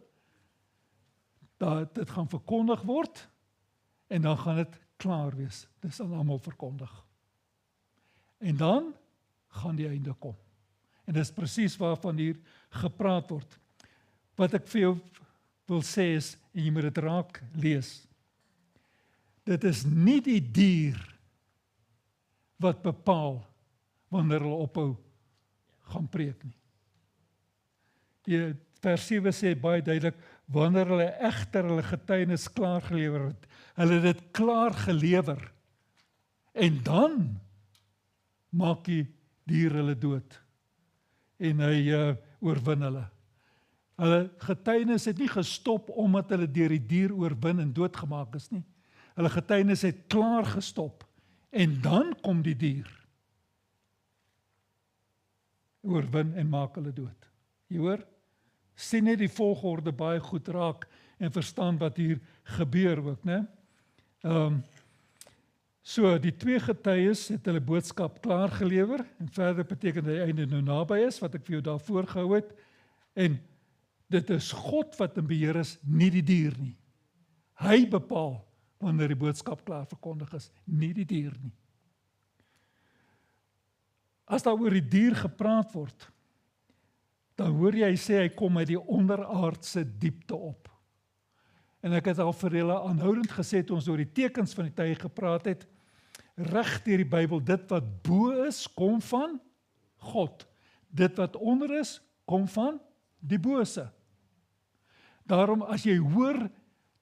Dat dit gaan verkondig word, en dan gaan dit klaar wees. Dit sal almal verkondig. En dan gaan die einde kom. En dis presies waarvan hier gepraat word. Wat ek vir jou wil sê is, en jy moet dit raak lees, dit is nie die dier wat bepaal wanneer hulle ophou gaan preek nie. Die vers 7 sê baie duidelik, wanneer hulle egter hulle getuienis klaar gelewer het, hulle dit klaar gelewer, en dan maak die dier hulle dood, en hy oorwin hulle. Hulle getuienis het nie gestop, omdat hulle deur die dier oorwin en doodgemaak is nie. Hulle getuienis het klaar gestop, en dan kom die dier, oorwin en maak hulle dood. Jy hoor? Sien net die volgorde baie goed raak en verstaan wat hier gebeur ook, né? So, die twee getuies het hulle boodskap klaar gelewer en verder beteken dat die einde nou naby is, wat ek vir jou daar voorgehou het, en dit is God wat in beheer is, nie die dier nie. Hy bepaal wanneer die boodskap klaar verkondig is, nie die dier nie. As daar oor die dier gepraat word, dan hoor jy hy sê, hy kom uit die onderaardse diepte op. En ek het al vir julle aanhoudend gesê, toe ons oor die tekens van die tye gepraat het, reg deur die Bybel, dit wat bo is, kom van God. Dit wat onder is, kom van die bose. Daarom, as jy hoor,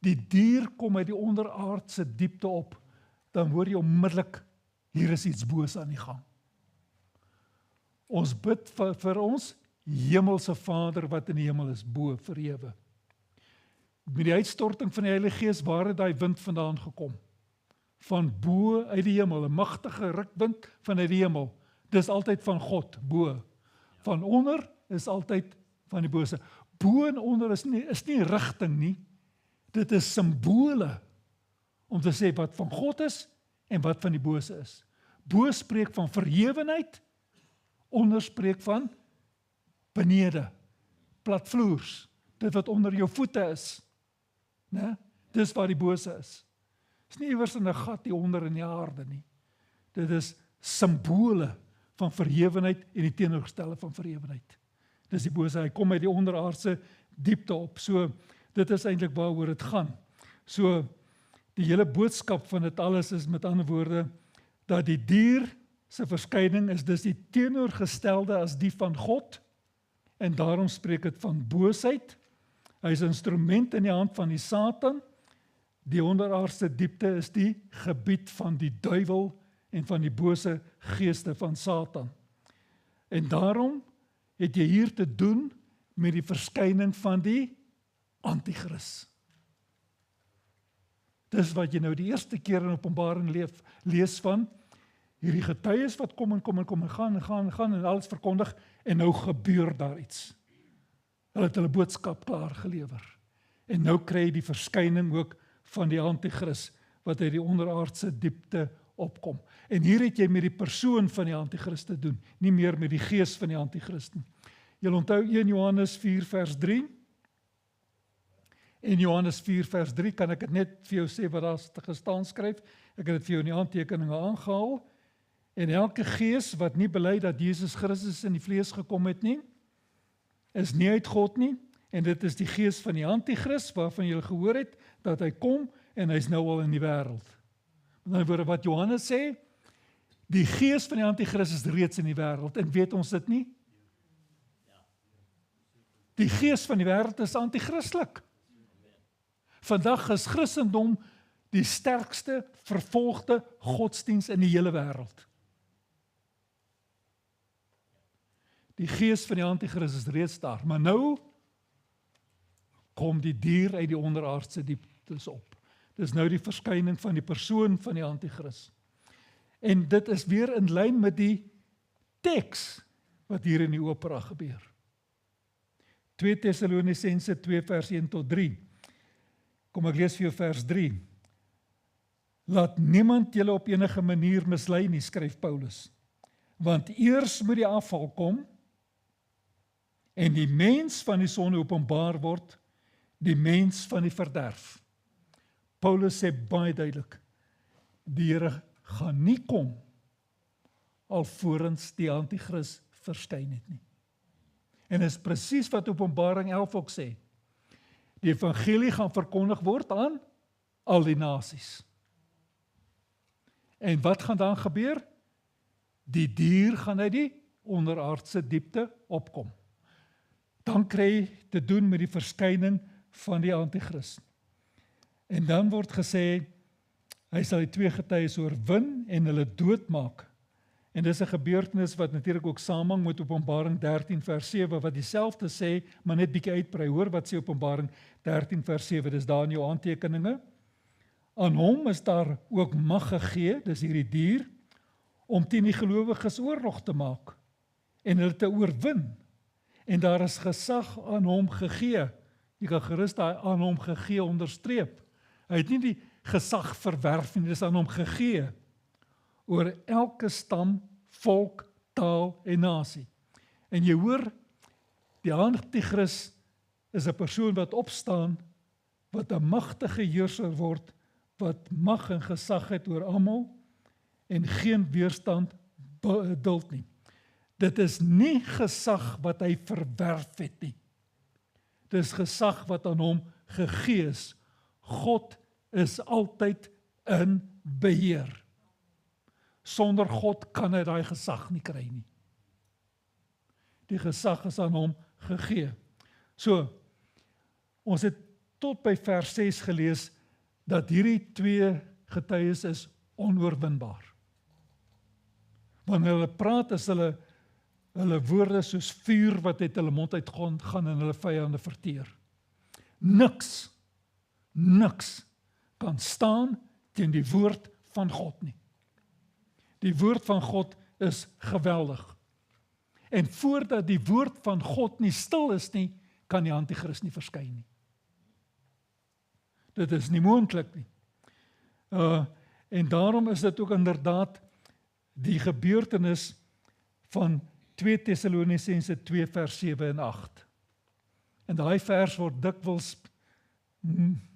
die dier kom uit die onderaardse diepte op, dan hoor jy onmiddellik, hier is iets boos aan die gang. Ons bid vir ons hemelse Vader wat in die hemel is, bo verhewe. Met die uitstorting van die Heilige Gees, waar het daai wind vandaan gekom? Van bo uit die hemel, 'n magtige rukwind vanuit die hemel. Dis altyd van God, bo. Van onder is altyd van die bose. Bo en onder is nie rigting nie. Dit is simbole om te sê wat van God is en wat van die bose is. Bo spreek van verhewenheid, onder spreek van benede, platvloers, dit wat onder jou voete is. Nee? Dis waar die bose is. Dit is nie iewers in 'n gat hier onder in die aarde nie. Dit is simbole van verhewenheid en die teenoorgestelde van verhewenheid. Dis die bose, hy kom uit die onderaardse diepte op. So, dit is eintlik waaroor dit gaan. So, die hele boodskap van dit alles is met ander woorde, dat die dier se verskyning is dus die teenoorgestelde as die van God, en daarom spreek dit van boosheid. Hy is 'n instrument in die hand van die Satan. Die onderaardse diepte is die gebied van die duiwel en van die bose geeste van Satan. En daarom het jy hier te doen met die verskyning van die Antichrist. Dis wat jy nou die eerste keer in Openbaring lees van, hierdie getuies wat kom en gaan en alles verkondig, en nou gebeur daar iets. Hulle het hulle boodskap klaar gelewer. En nou kry jy die verskyning ook van die Antichrist, wat uit die onderaardse diepte opkom. En hier het jy met die persoon van die Antichrist te doen, nie meer met die gees van die Antichrist nie. Jy onthou 1 Johannes 4 vers 3? In Johannes 4 vers 3 kan ek dit net vir jou sê wat daar gestaan skryf. Ek het dit vir jou in die aantekeninge aangehaal. En elke gees wat nie bely dat Jesus Christus in die vlees gekom het nie, is nie uit God nie, en dit is die gees van die Antichrist, waarvan jy gehoor het, dat hy kom, en hy is nou al in die wêreld. Met ander woorde wat Johannes sê, die gees van die Antichrist is reeds in die wêreld, en weet ons dit nie? Die gees van die wêreld is antichristelik. Vandag is Christendom die sterkste vervolgde godsdienst in die hele wêreld. Die gees van die Antichrist is reeds daar, maar nou kom die dier uit die onderaardse dieptes op. Dis nou die verskyning van die persoon van die Antichrist. En dit is weer in lyn met die teks wat hier in die opera gebeur. 2 Tessalonisense 2 vers 1 tot 3. Kom ek lees vir jou vers 3. Laat niemand julle op enige manier mislei nie, skryf Paulus. Want eers moet die afval kom, en die mens van die sonde openbaar word, die mens van die verderf. Paulus sê baie duidelik, die Here gaan nie kom, alvorens die Antichrist verskyn het nie. En is presies wat Openbaring 11 ook sê. Die evangelie gaan verkondig word aan al die nasies. En wat gaan dan gebeur? Die dier gaan uit die onderaardse diepte opkom. Dan kry jy te doen met die verskyning van die Antichrist. En dan word gesê, hy sal die 2 getuies oorwin en hulle doodmaak. En dis 'n gebeurtenis wat natuurlik ook samehang met Openbaring 13 vers 7, wat dieselfde sê, maar net bietjie uitbrei. Hoor wat sê Openbaring 13 vers 7, dis daar in jou aantekeninge. Aan hom is daar ook mag gegee, dis hierdie dier, om teen die gelowiges oorlog te maak en hulle te oorwin. En daar is gesag aan hom gegee. Jy kan gerus daai aan hom gegee onderstreep. Hy het nie die gesag verwerf nie, dis aan hom gegee oor elke stam, volk, taal en nasie. En jy hoor, die Antichrist is 'n persoon wat opstaan, wat 'n magtige heerser word, wat mag en gesag het oor almal en geen weerstand duld nie. Dit is nie gesag wat hy verwerf het nie. Dit is gesag wat aan hom gegee is. God is altyd in beheer. Sonder God kan hy daai gesag nie kry nie. Die gesag is aan hom gegee. So, ons het tot by vers 6 gelees, dat hierdie 2 getuies is onoorwinbaar. Wanneer hulle praat, is hulle woorde soos vuur wat uit hulle mond uit gaan en hulle vyande verteer. Niks kan staan teen die woord van God nie. Die woord van God is geweldig. En voordat die woord van God nie stil is nie, kan die Antichrist nie verskyn nie. Dit is nie moontlik nie. En daarom is dit ook inderdaad die gebeurtenis van 2 Tessalonisense 2 vers 7 en 8. En daai vers word dikwels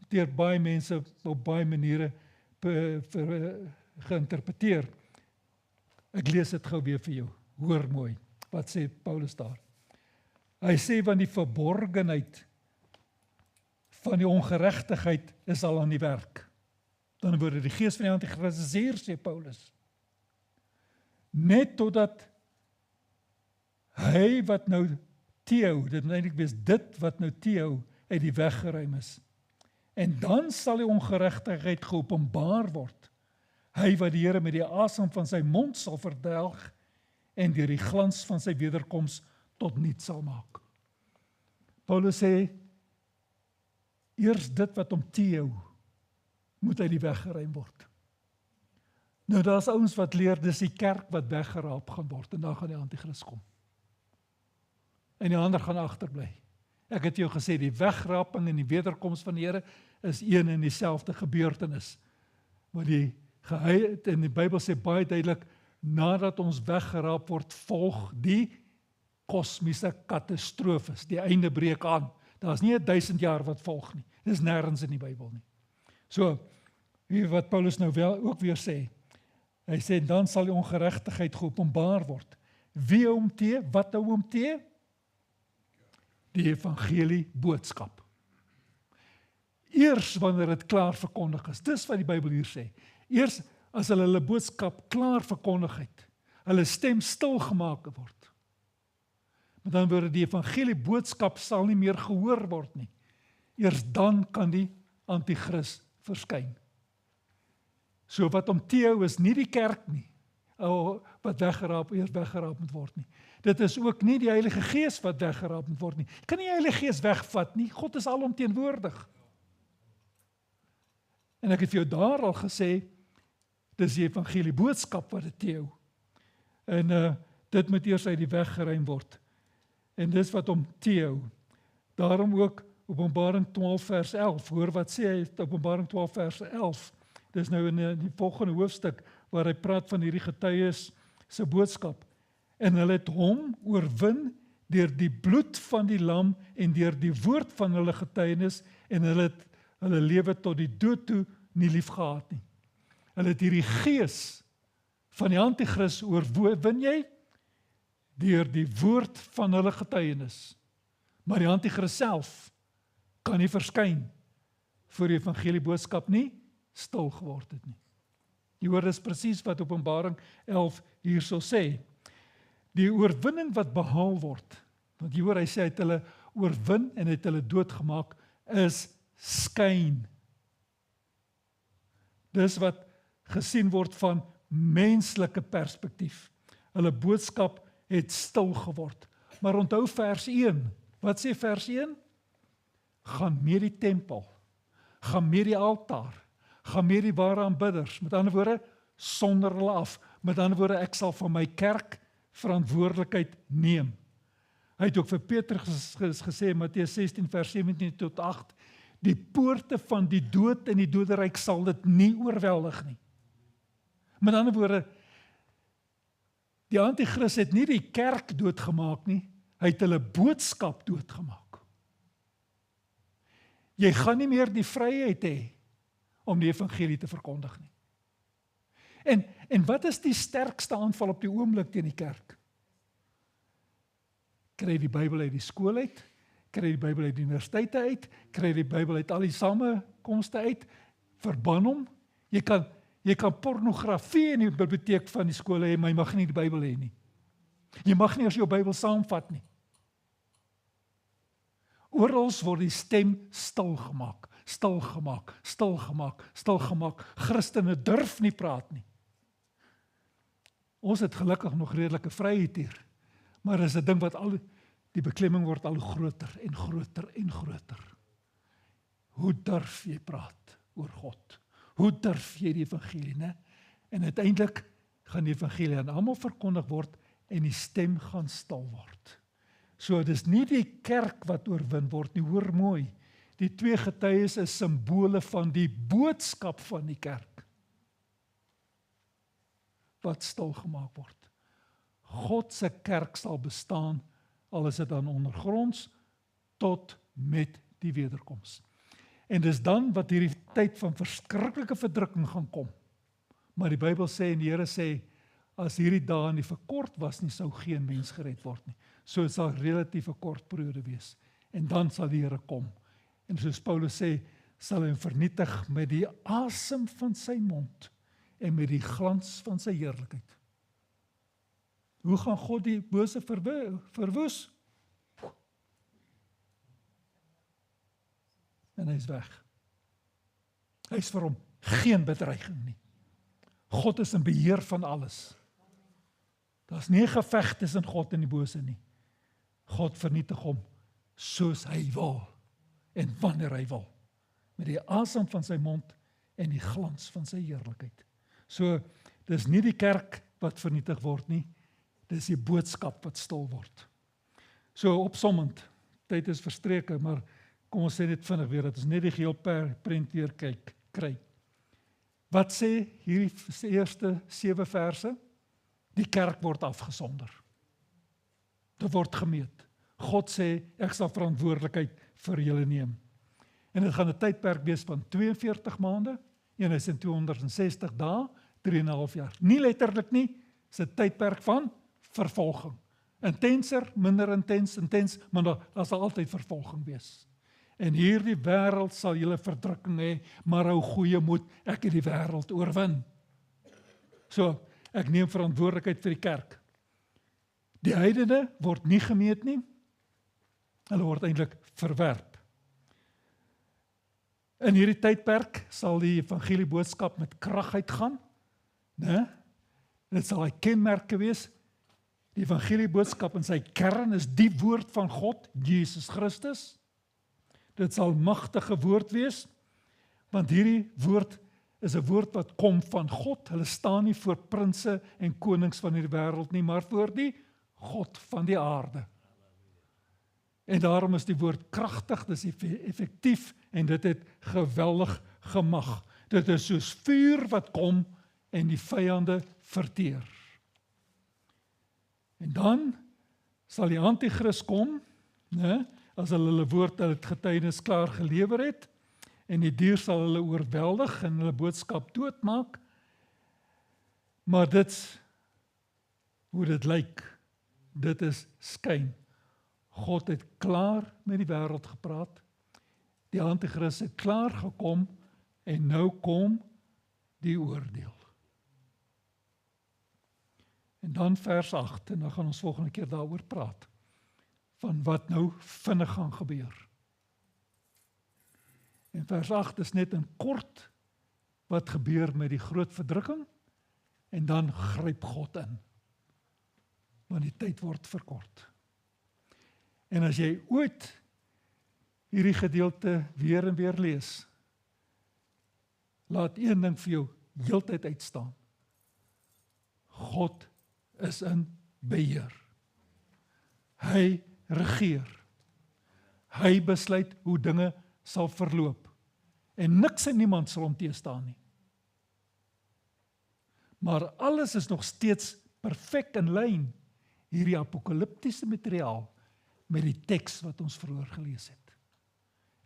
deur baie mense op baie maniere geïnterpreteer. Ek lees dit gou weer vir jou. Hoor mooi, wat sê Paulus daar? Hy sê, want die verborgenheid van die ongeregtigheid is al aan die werk. Dan word die gees van die Antichrist is hier, sê Paulus. net totdat hy wat nou Theo, dit moet eintlik wees dit wat nou Theo uit die weg geruim is. En dan sal die ongeregtigheid geopenbaar word. Hy wat die Here met die asem van sy mond sal verdelg en deur die glans van sy wederkoms tot niet sal maak. Paulus sê, eers dit wat om Theo moet uit die weg geruim word. Nou daar's ouens wat leer, dis die kerk wat weggeraap gaan word en dan gaan die antichrist kom. En die ander gaan agterbly. Ek het jou gesê, die wegraping en die wederkoms van die Here is een en dieselfde gebeurtenis. Maar en die Bybel sê baie duidelik, nadat ons weggeraap word, volg die kosmiese katastrofes. Die einde breek aan. Daar is nie 1000 jaar wat volg nie. Dit is nêrens in die Bybel nie. So, wat Paulus nou wel ook weer sê, hy sê, dan sal die ongeregtigheid geopenbaar word. Wie hom te, wat hou hom te? Die evangelie boodskap. Eers wanneer dit klaar verkondig is, dis wat die Bybel hier sê. Eers as hulle boodskap klaar verkondig het, hulle stem stil gemaak word. Maar dan word die evangelie boodskap sal nie meer gehoor word nie. Eers dan kan die antichrist verskyn. So wat om Theo is nie die kerk nie, wat eers weggeraap moet word nie. Dit is ook nie die Heilige Gees wat weggeraap moet word nie. Jy kan nie die Heilige Gees wegvat nie, God is alomteenwoordig. En ek het vir jou daar al gesê, dis die evangelie boodskap wat dit Theo. En dit moet eers uit die weg geruim word. En dis wat om Theo. Daarom ook Openbaring 12 vers 11, hoor wat sê hy, Openbaring 12 vers 11, dis nou in die volgende hoofstuk, waar hy praat van hierdie getuies se boodskap. En hulle het hom oorwin deur die bloed van die lam en deur die woord van hulle getuienis, en hulle het hulle lewe tot die dood toe nie lief gehad nie. Hulle het hierdie gees van die antichrist oorwin jy deur die woord van hulle getuienis. Maar die antichrist self kan nie verskyn voor die evangelie boodskap nie stil geword het nie. Jy hoor, dis presies wat Openbaring 11 hierso sê. Die oorwinning wat behaal word, want jy hoor, hy sê, hy het hulle oorwin en het hulle doodgemaak, is skyn. Dis wat gesien word van menslike perspektief. Hulle boodskap het stil geword. Maar onthou vers 1, wat sê vers 1? Gaan met die tempel, gaan met die altaar, gaan met die ware aanbidders, met ander woorde, sonder hulle af. Met ander woorde, ek sal van my kerk verantwoordelikheid neem. Hy het ook vir Petrus gesê, Matteus 16 vers 17 tot 8, die poorte van die dood en die doderyk sal dit nie oorweldig nie. Met ander woorde, die antichrist het nie die kerk doodgemaak nie, hy het hulle boodskap doodgemaak. Jy gaan nie meer die vryheid hê om die evangelie te verkondig nie. En wat is die sterkste aanval op die oomblik teen die kerk? Kry die Bybel uit die skool uit, kry die Bybel uit die universiteite uit, kry die Bybel uit al die samekomste uit, verban hom. Jy kan pornografie in die biblioteek van die skole hê, maar jy mag nie die Bybel hê nie. Jy mag nie as jou Bybel saamvat nie. Orals word die stem stilgemaak, stilgemaak, stilgemaak, stilgemaak. Christene durf nie praat nie. Ons het gelukkig nog redelike vryheid hier, maar is 'n ding wat die beklemming word al groter en groter en groter. Hoe durf jy praat oor God? Hoe durf jy die evangelie, né? En uiteindelik gaan die evangelie aan almal verkondig word en die stem gaan stil word. So dis nie die kerk wat oorwin word nie, hoor mooi. Die twee getuies is simbole van die boodskap van die kerk wat stil gemaak word. God se kerk sal bestaan, al is dit dan ondergronds, tot met die wederkoms. En dis dan wat hierdie tyd van verskriklike verdrukking gaan kom. Maar die Bybel sê en die Here sê, as hierdie dae nie verkort was nie, sou geen mens gered word nie. So dit sal relatief 'n kort periode wees. En dan sal die Here kom. En soos Paulus sê, sal hy vernietig met die asem van sy mond en met die glans van sy heerlikheid. Hoe gaan God die bose verwoes? En hy is weg. Hy is vir hom geen bedreiging nie. God is in beheer van alles. Daar's nie 'n geveg tussen God en die bose nie. God vernietig hom soos hy wil en wanneer hy wil, met die asem van sy mond en die glans van sy heerlikheid. So, dis nie die kerk wat vernietig word nie, dis die boodskap wat stil word. So, opsommend, tyd is verstreke, maar kom ons sê net vinnig weer, dat ons net die geheel prent weer kry. Wat sê hierdie eerste 7 verse? Die kerk word afgesonder. Dit word gemeet. God sê, ek sal verantwoordelikheid vir julle neem. En dit gaan 'n tydperk wees van 42 maande, 1260 dae, 3,5 jaar. Nie letterlik nie, is 'n tydperk van vervolging. Intenser, minder intens, maar daar sal altyd vervolging wees. En hierdie wêreld sal julle verdrukking hê, maar hou goeie moed, ek het die wêreld oorwin. So, ek neem verantwoordelikheid vir die kerk. Die heidene word nie gemeet nie, hulle word eintlik verwerp. In hierdie tydperk sal die evangelieboodskap met krag uitgaan, né? Dit sal 'n kenmerke wees. Die evangelieboodskap in sy kern is die woord van God, Jesus Christus. Dit sal magtige woord wees, want hierdie woord is 'n woord wat kom van God. Hulle staan nie voor prinse en konings van hierdie wêreld nie, maar voor die God van die aarde. En daarom is die woord kragtig, dis effektief en dit het geweldig gemag. Dit is soos vuur wat kom en die vyande verteer. En dan sal die anti-kris kom, né? As hulle woord dat dit getuienis klaar gelewer het, en die dier sal hulle oorweldig en hulle boodskap doodmaak, maar dit, hoe dit lyk, dit is skyn. God het klaar met die wêreld gepraat, die anti-kris het klaar gekom, en nou kom die oordeel. En dan vers 8, en dan gaan ons volgende keer daaroor praat, van wat nou vinnig gaan gebeur. En vers 8 is net in kort wat gebeur met die groot verdrukking, en dan gryp God in, want die tyd word verkort. En as jy ooit hierdie gedeelte weer en weer lees, laat een ding vir jou heeltyd uitstaan. God is in beheer. Hy regeer. Hy besluit hoe dinge sal verloop. En niks en niemand sal hom teëstaan nie. Maar alles is nog steeds perfek in lyn, hierdie apokaliptiese materiaal, met die teks wat ons vroeër gelees het.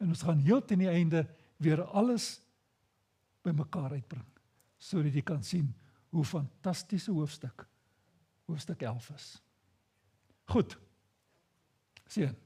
En ons gaan heel teen die einde weer alles bymekaar uitbring, sodat jy kan sien hoe fantastiese hoofstuk 11 is. Goed, sien.